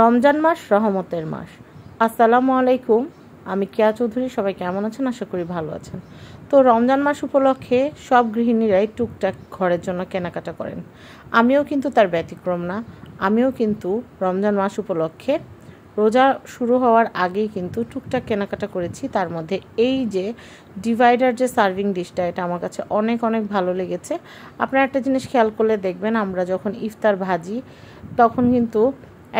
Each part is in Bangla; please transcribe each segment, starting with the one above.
রমজান মাস রহমতের মাস। আসসালামু আলাইকুম, আমি কেয়া চৌধুরী। সবাই কেমন আছেন? আশা করি ভালো আছেন। তো রমজান মাস উপলক্ষে সব গৃহিণীরাই টুকটাক ঘরের জন্য কেনাকাটা করেন। আমিও কিন্তু তার ব্যতিক্রম না। আমিও কিন্তু রমজান মাস উপলক্ষে রোজা শুরু হওয়ার আগেই কিন্তু টুকটাক কেনাকাটা করেছি। তার মধ্যে এই যে ডিভাইডার যে সার্ভিং ডিশটা, এটা আমার কাছে অনেক অনেক ভালো লেগেছে। আপনারা একটা জিনিস খেয়াল করলে দেখবেন, আমরা যখন ইফতার ভাজি তখন কিন্তু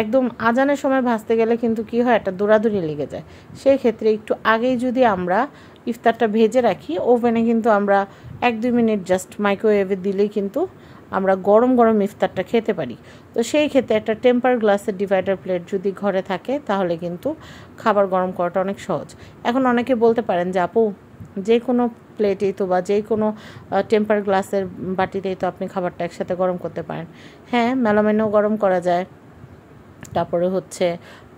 একদম আজানের সময় ভাজতে গেলে কিন্তু কি হয়, একটা দৌড়াদৌড়ি লেগে যায়। সেই ক্ষেত্রে একটু আগেই যদি আমরা ইফতারটা ভেজে রাখি ওভেনে, কিন্তু আমরা 1-2 মিনিট জাস্ট মাইক্রোওয়েভে দিলেই কিন্তু আমরা গরম গরম ইফতারটা খেতে পারি। তো সেই ক্ষেত্রে একটা টেম্পার গ্লাসের ডিভাইডার প্লেট যদি ঘরে থাকে তাহলে কিন্তু খাবার গরম করাটা অনেক সহজ। এখন অনেকে বলতে পারেন যে আপু, যে কোনো প্লেটেই তো বা যে কোনো টেম্পার গ্লাসের বাটিতেই তো আপনি খাবারটা একসাথে গরম করতে পারেন। হ্যাঁ, মেলামেনেও গরম করা যায়, তারপরে হচ্ছে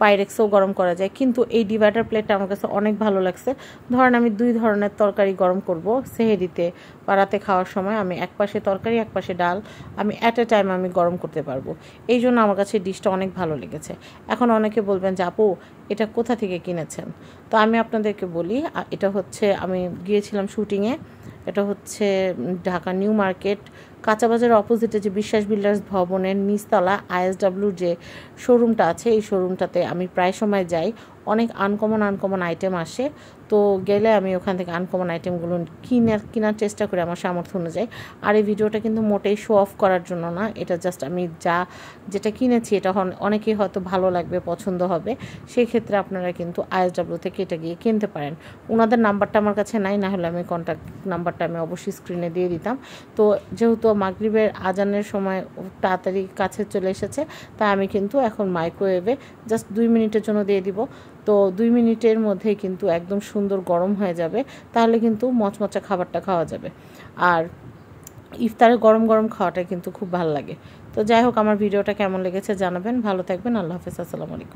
পাইরেক্সও গরম করা যায়, কিন্তু এই ডিভাইডার প্লেটটা আমার কাছে অনেক ভালো লাগছে। ধরেন আমি 2 ধরনের তরকারি গরম করব সেহেরিতে বা রাতে খাওয়ার সময়, আমি এক পাশে তরকারি এক পাশে ডাল আমি অ্যাট এ টাইম আমি গরম করতে পারবো। এই জন্য আমার কাছে ডিশটা অনেক ভালো লেগেছে। এখন অনেকে বলবেন যে আপু, এটা কোথা থেকে কিনেছেন? তো আমি আপনাদেরকে বলি, এটা হচ্ছে আমি গিয়েছিলাম শুটিংয়ে। এটা হচ্ছে ঢাকা নিউ মার্কেট কাঁচা বাজারের অপোজিটে যে বিশ্বাস বিল্ডার্স ভবনের নিচতলা ISW যে শোরুমটা আছে, এই শোরুমটাতে আমি প্রায় সময় যাই। অনেক আনকমন আইটেম আসে, তো গেলে আমি ওখান থেকে আনকমন আইটেমগুলো কেনার চেষ্টা করি আমার সামর্থ্য অনুযায়ী। আর এই ভিডিওটা কিন্তু মোটেই শো অফ করার জন্য না, এটা জাস্ট আমি যেটা কিনেছি এটা অনেকেই হয়তো ভালো লাগবে, পছন্দ হবে। সেই ক্ষেত্রে আপনারা কিন্তু ISW থেকে এটা গিয়ে কিনতে পারেন। ওনাদের নাম্বারটা আমার কাছে নাই, না হলে আমি কন্ট্যাক্ট নাম্বারটা আমি অবশ্যই স্ক্রিনে দিয়ে দিতাম। তো যেহেতু মাগরিবের আজানের সময় তাড়াতাড়ি কাছে চলে এসেছে, তাই আমি কিন্তু এখন মাইক্রোওয়েভে জাস্ট 2 মিনিটের জন্য দিয়ে দিব। তো 2 মিনিটের মধ্যেই কিন্তু একদম সুন্দর গরম হয়ে যাবে, তাহলে কিন্তু মচমচা খাবারটা খাওয়া যাবে। আর ইফতারে গরম গরম খাওয়াটা কিন্তু খুব ভালো লাগে। তো যাই হোক, আমার ভিডিওটা কেমন লেগেছে জানাবেন। ভালো থাকবেন। আল্লাহ হাফেজ। আসসালামু আলাইকুম।